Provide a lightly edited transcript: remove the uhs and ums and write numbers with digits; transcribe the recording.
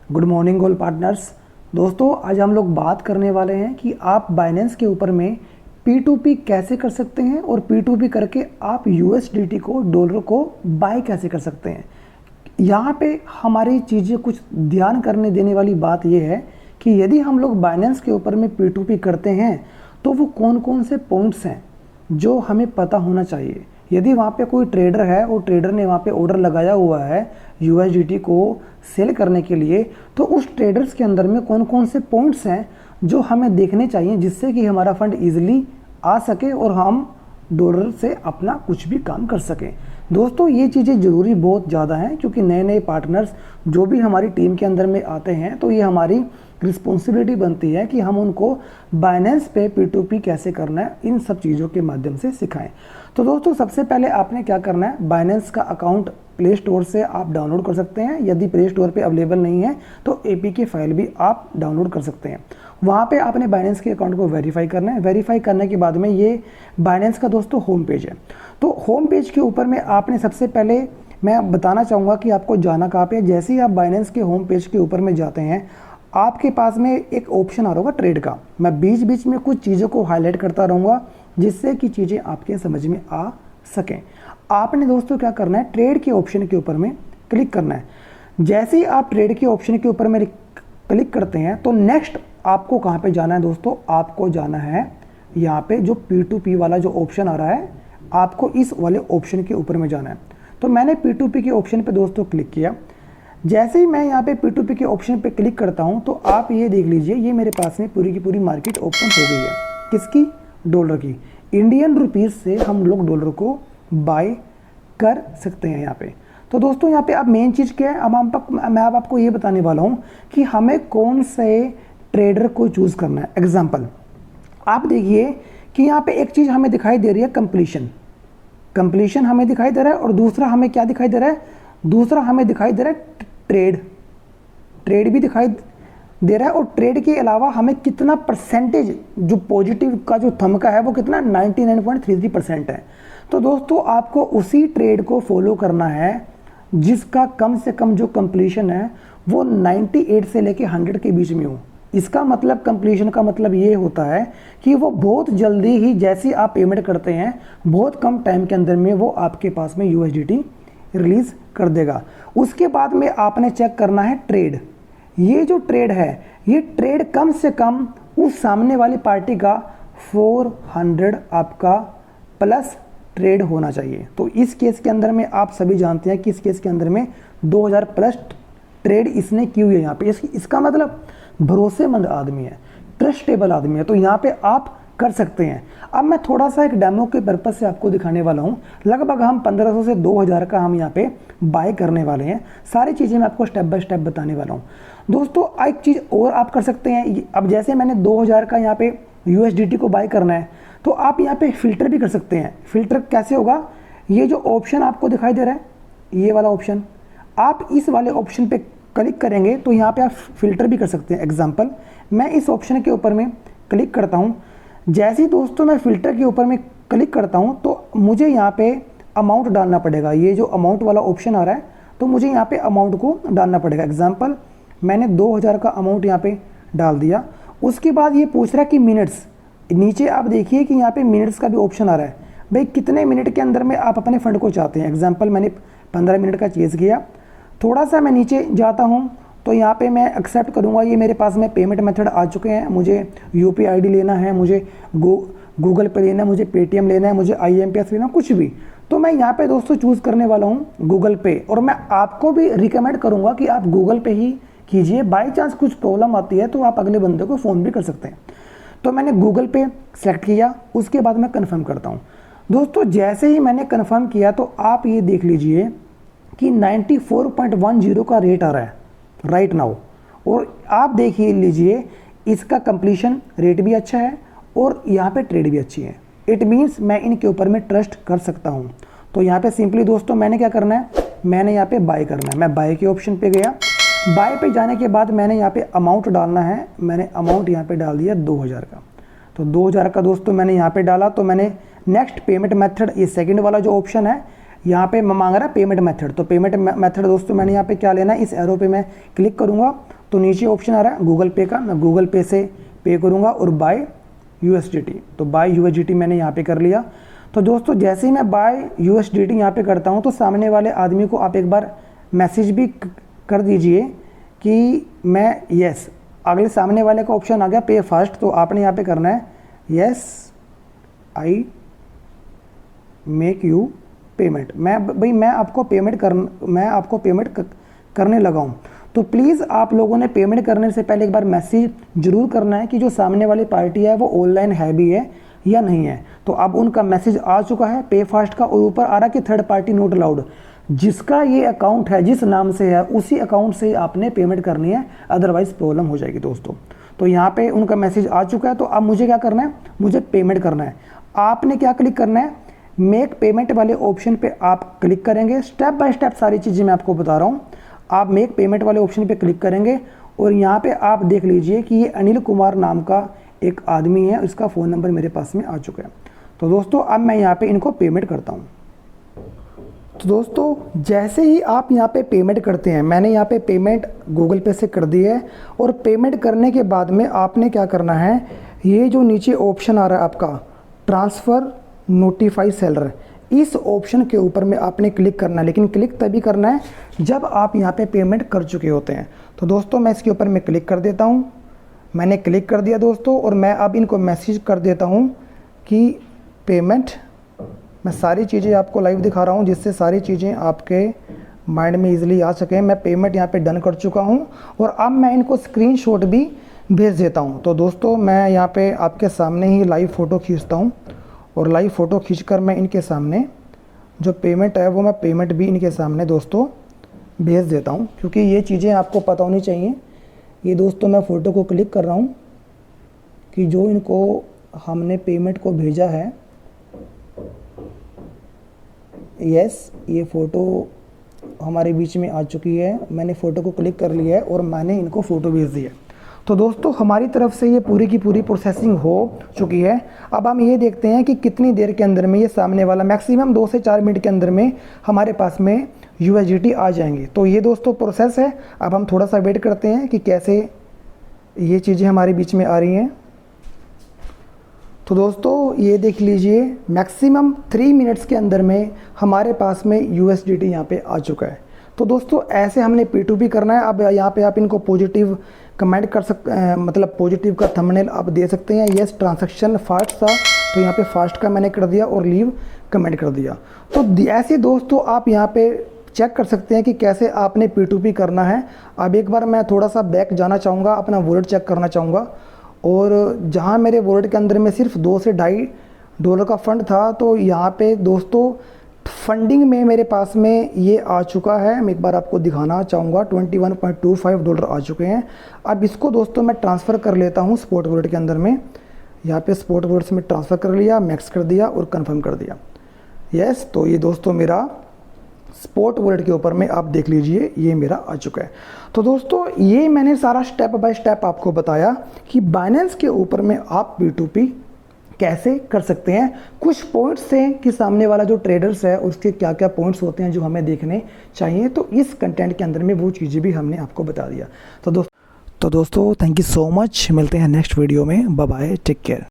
Good morning all partners. दोस्तों आज हम लोग बात करने वाले हैं कि आप बाइनेंस के ऊपर में P2P कैसे कर सकते हैं और P2P करके आप USDT को डॉलर को बाय कैसे कर सकते हैं। यहाँ पे हमारी चीज़ें कुछ ध्यान करने देने वाली बात यह है कि यदि हम लोग बाइनेंस के ऊपर में P2P करते हैं तो वो कौन कौन से पॉइंट्स हैं जो हमें पता होना चाहिए। यदि वहाँ पे कोई ट्रेडर है और ट्रेडर ने वहाँ पे ऑर्डर लगाया हुआ है USDT को सेल करने के लिए, तो उस ट्रेडर्स के अंदर में कौन कौन से पॉइंट्स हैं जो हमें देखने चाहिए जिससे कि हमारा फंड ईजिली आ सके और हम डॉलर से अपना कुछ भी काम कर सकें। दोस्तों ये चीज़ें ज़रूरी बहुत ज़्यादा हैं क्योंकि नए नए पार्टनर्स जो भी हमारी टीम के अंदर में आते हैं तो ये हमारी रिस्पॉन्सिबिलिटी बनती है कि हम उनको बाइनेंस पे P2P कैसे करना है इन सब चीज़ों के माध्यम से सिखाएं। तो दोस्तों सबसे पहले आपने क्या करना है, बाइनेंस का अकाउंट प्ले स्टोर से आप डाउनलोड कर सकते हैं। यदि प्ले स्टोर पे अवेलेबल नहीं है तो APK फाइल भी आप डाउनलोड कर सकते हैं। वहाँ पे आपने बाइनेंस के अकाउंट को वेरीफाई करना है। वेरीफाई करने के बाद में ये बाइनेंस का दोस्तों होम पेज है। तो होम पेज के ऊपर में आपने सबसे पहले मैं बताना चाहूँगा कि आपको जाना कहाँ पे है। जैसे ही आप बाइनेंस के होम पेज के ऊपर में जाते हैं आपके पास में एक ऑप्शन आ रहा होगा ट्रेड का। मैं बीच बीच में कुछ चीज़ों को हाईलाइट करता रहूँगा जिससे कि चीज़ें आपके समझ में आ सकें। आपने दोस्तों क्या करना है, ट्रेड के ऑप्शन के ऊपर में क्लिक करना है। जैसे ही आप ट्रेड के ऑप्शन के ऊपर में क्लिक करते हैं तो नेक्स्ट आपको कहाँ पे जाना है दोस्तों, आपको जाना है यहाँ पे जो P2P वाला जो ऑप्शन आ रहा है, आपको इस वाले ऑप्शन के ऊपर में जाना है। तो मैंने P2P के ऑप्शन पे दोस्तों क्लिक किया। जैसे ही मैं यहाँ पे P2P के ऑप्शन पे क्लिक करता हूँ तो आप ये देख लीजिए, ये मेरे पास में पूरी की पूरी मार्केट ओपन हो गई है। किसकी? डॉलर की। इंडियन रुपीज़ से हम लोग डॉलर को बाय कर सकते हैं यहाँ पे। तो दोस्तों यहाँ पे अब मेन चीज़ क्या है, मैं अब आपको ये बताने वाला हूँ कि हमें कौन से ट्रेडर को चूज़ करना है। एग्जाम्पल आप देखिए कि यहाँ पे एक चीज़ हमें दिखाई दे रही है, कंप्लीशन हमें दिखाई दे रहा है और दूसरा हमें क्या दिखाई दे रहा है, दूसरा हमें दिखाई दे रहा है ट्रेड भी दिखाई दे रहा है। और ट्रेड के अलावा हमें कितना परसेंटेज जो पॉजिटिव का जो थंब का है वो कितना 99.33% है। तो दोस्तों आपको उसी ट्रेड को फॉलो करना है जिसका कम से कम जो कंप्लीशन है वो 98 से लेके 100 के बीच में हो। इसका मतलब कंप्लीशन का मतलब ये होता है कि वो बहुत जल्दी ही जैसे आप पेमेंट करते हैं बहुत कम टाइम के अंदर में वो आपके पास में USDT रिलीज़ कर देगा। उसके बाद में आपने चेक करना है ट्रेड। ये जो ट्रेड है ये ट्रेड कम से कम उस सामने वाली पार्टी का 400 आपका प्लस ट्रेड होना चाहिए। तो इस केस के अंदर में आप सभी जानते हैं कि इस केस के अंदर में 2000 प्लस ट्रेड इसने की हुई है यहाँ पे। इसका मतलब भरोसेमंद आदमी है, ट्रस्टेबल आदमी है, तो यहाँ पे आप कर सकते हैं। अब मैं थोड़ा सा एक डेमो के पर्पज से आपको दिखाने वाला हूँ। लगभग हम 1500 से 2000 का हम यहाँ पे बाय करने वाले हैं। सारी चीज़ें मैं आपको स्टेप बाय स्टेप बताने वाला हूँ। दोस्तों एक चीज़ और आप कर सकते हैं। अब जैसे मैंने 2000 का यहाँ पे USDT को बाय करना है तो आप यहाँ पे फिल्टर भी कर सकते हैं। फिल्टर कैसे होगा, ये जो ऑप्शन आपको दिखाई दे रहा है ये वाला ऑप्शन, आप इस वाले ऑप्शन पे क्लिक करेंगे तो यहाँ पे आप फिल्टर भी कर सकते हैं। एग्जाम्पल मैं इस ऑप्शन के ऊपर में क्लिक करता हूँ। जैसे ही दोस्तों मैं फिल्टर के ऊपर में क्लिक करता हूँ तो मुझे यहाँ पे अमाउंट डालना पड़ेगा। ये जो अमाउंट वाला ऑप्शन आ रहा है तो मुझे यहाँ पे अमाउंट को डालना पड़ेगा। एग्जाम्पल मैंने 2000 का अमाउंट यहाँ पे डाल दिया। उसके बाद ये पूछ रहा है कि मिनट्स, नीचे आप देखिए कि यहाँ पे मिनट्स का भी ऑप्शन आ रहा है। भाई कितने मिनट के अंदर में आप अपने फंड को चाहते हैं। एग्जाम्पल मैंने 15 मिनट का चेज़ किया। थोड़ा सा मैं नीचे जाता हूँ तो यहाँ पे मैं एक्सेप्ट करूँगा। ये मेरे पास में पेमेंट मेथड आ चुके हैं। मुझे UPI ID लेना है, मुझे गूगल पे लेना है, मुझे Paytm लेना है, मुझे IMPS लेना, कुछ भी। तो मैं यहाँ पे दोस्तों चूज़ करने वाला हूँ गूगल पे। और मैं आपको भी रिकमेंड करूँगा कि आप गूगल पे ही कीजिए। बाई चांस कुछ प्रॉब्लम आती है तो आप अगले बंदे को फ़ोन भी कर सकते हैं। तो मैंने गूगल पे सेलेक्ट किया, उसके बाद मैं कन्फर्म करता हूँ। दोस्तों जैसे ही मैंने कन्फर्म किया तो आप ये देख लीजिए कि 94.10 का रेट आ रहा है राइट नाउ। और आप देखिए लीजिए इसका कंप्लीशन रेट भी अच्छा है और यहाँ पे ट्रेड भी अच्छी है। इट मीन्स मैं इनके ऊपर में ट्रस्ट कर सकता हूँ। तो यहाँ पे सिंपली दोस्तों मैंने क्या करना है, मैंने यहाँ पे बाय करना है। मैं बाय के ऑप्शन पे गया। बाय पे जाने के बाद मैंने यहाँ पे अमाउंट डालना है। मैंने अमाउंट यहाँ पे डाल दिया 2000 का। तो 2000 का दोस्तों मैंने यहाँ पे डाला। तो मैंने नेक्स्ट पेमेंट मेथड, ये सेकंड वाला जो ऑप्शन है यहाँ पे मांग रहा है पेमेंट मेथड। तो पेमेंट मेथड दोस्तों मैंने यहाँ पे क्या लेना है, इस एरो पे मैं क्लिक करूँगा तो नीचे ऑप्शन आ रहा है गूगल पे का, मैं गूगल पे से पे करूँगा और बाय USDT, तो बाय USDT मैंने यहाँ पे कर लिया। तो दोस्तों जैसे ही मैं बाय USDT यहाँ पे करता हूँ तो सामने वाले आदमी को आप एक बार मैसेज भी कर दीजिए कि मैं यस, अगले सामने वाले का ऑप्शन आ गया पे फास्ट, तो आपने यहाँ पे करना है yes I make you payment. मैं आपको पेमेंट करने लगा हूँ। तो प्लीज़ आप लोगों ने पेमेंट करने से पहले एक बार मैसेज जरूर करना है कि जो सामने वाली पार्टी है वो ऑनलाइन है भी है या नहीं है। तो अब उनका मैसेज आ चुका है पे फास्ट का, और ऊपर आ रहा है कि थर्ड पार्टी नोट अलाउड। जिसका ये अकाउंट है, जिस नाम से है, उसी अकाउंट से आपने पेमेंट करनी है, अदरवाइज प्रॉब्लम हो जाएगी दोस्तों। तो यहाँ पे उनका मैसेज आ चुका है। तो अब मुझे क्या करना है, मुझे पेमेंट करना है। आपने क्या क्लिक करना है, मेक पेमेंट वाले ऑप्शन पे आप क्लिक करेंगे। स्टेप बाय स्टेप सारी चीज़ें मैं आपको बता रहा हूँ। आप मेक पेमेंट वाले ऑप्शन पे क्लिक करेंगे और यहाँ पे आप देख लीजिए कि ये अनिल कुमार नाम का एक आदमी है, इसका फ़ोन नंबर मेरे पास में आ चुका है। तो दोस्तों अब मैं यहाँ पे इनको पेमेंट करता हूँ। तो दोस्तों जैसे ही आप यहाँ पे पेमेंट करते हैं, मैंने यहाँ पे पेमेंट गूगल पे से कर दी है, और पेमेंट करने के बाद में आपने क्या करना है, ये जो नीचे ऑप्शन आ रहा है आपका ट्रांसफ़र नोटिफाई सेलर, इस ऑप्शन के ऊपर में आपने क्लिक करना है। लेकिन क्लिक तभी करना है जब आप यहाँ पे पेमेंट कर चुके होते हैं। तो दोस्तों मैं इसके ऊपर में क्लिक कर देता हूँ। मैंने क्लिक कर दिया दोस्तों, और मैं अब इनको मैसेज कर देता हूँ कि पेमेंट, मैं सारी चीज़ें आपको लाइव दिखा रहा हूँ जिससे सारी चीज़ें आपके माइंड में ईजिली आ सकें। मैं पेमेंट यहाँ पे डन कर चुका हूँ, और अब मैं इनको स्क्रीनशॉट भी भेज देता हूँ। तो दोस्तों मैं यहाँ पे आपके सामने ही लाइव फ़ोटो खींचता हूँ, और लाइव फ़ोटो खींचकर मैं इनके सामने जो पेमेंट है वो मैं पेमेंट भी इनके सामने दोस्तों भेज देता हूँ, क्योंकि ये चीज़ें आपको पता होनी चाहिए। ये दोस्तों मैं फ़ोटो को क्लिक कर रहा हूँ कि जो इनको हमने पेमेंट को भेजा है, यस, ये फ़ोटो हमारे बीच में आ चुकी है। मैंने फ़ोटो को क्लिक कर लिया है और मैंने इनको फ़ोटो भेज दी है। तो दोस्तों हमारी तरफ से ये पूरी की पूरी प्रोसेसिंग हो चुकी है। अब हम ये देखते हैं कि कितनी देर के अंदर में ये सामने वाला, मैक्सिमम 2 से 4 मिनट के अंदर में हमारे पास में USDT आ जाएंगे। तो ये दोस्तों प्रोसेस है। अब हम थोड़ा सा वेट करते हैं कि कैसे ये चीज़ें हमारे बीच में आ रही हैं। तो दोस्तों ये देख लीजिए, मैक्सिमम 3 मिनट्स के अंदर में हमारे पास में USDT यहाँ पे आ चुका है। तो दोस्तों ऐसे हमने P2P करना है। अब यहाँ पे आप इनको पॉजिटिव कमेंट कर सकते हैं, मतलब पॉजिटिव का थंबनेल आप दे सकते हैं। यस ट्रांजैक्शन फास्ट था, तो यहाँ पे फास्ट का मैंने कर दिया और लीव कमेंट कर दिया। तो ऐसे दोस्तों आप यहाँ पे चेक कर सकते हैं कि कैसे आपने P2P करना है। अब एक बार मैं थोड़ा सा बैक जाना चाहूँगा, अपना वॉलेट चेक करना चाहूँगा, और जहाँ मेरे वॉलेट के अंदर में सिर्फ $2 से $2.5 का फ़ंड था, तो यहाँ पे दोस्तों फंडिंग में मेरे पास में ये आ चुका है। मैं एक बार आपको दिखाना चाहूँगा, $21.25 आ चुके हैं। अब इसको दोस्तों मैं ट्रांसफ़र कर लेता हूँ स्पॉट वॉलेट के अंदर में। यहाँ पे स्पॉट वॉलेट में ट्रांसफ़र कर लिया, मैक्स कर दिया और कंफर्म कर दिया। यस, तो ये दोस्तों मेरा स्पॉट वॉलेट के ऊपर में आप देख लीजिए ये मेरा आ चुका है। तो दोस्तों ये मैंने सारा स्टेप बाय स्टेप आपको बताया कि बाइनेंस के ऊपर में आप P2P कैसे कर सकते हैं। कुछ पॉइंट्स हैं कि सामने वाला जो ट्रेडर्स है उसके क्या क्या पॉइंट्स होते हैं जो हमें देखने चाहिए। तो इस कंटेंट के अंदर में वो चीज़ें भी हमने आपको बता दिया। तो दोस्तों थैंक यू सो मच। मिलते हैं नेक्स्ट वीडियो में। Bye bye, take care.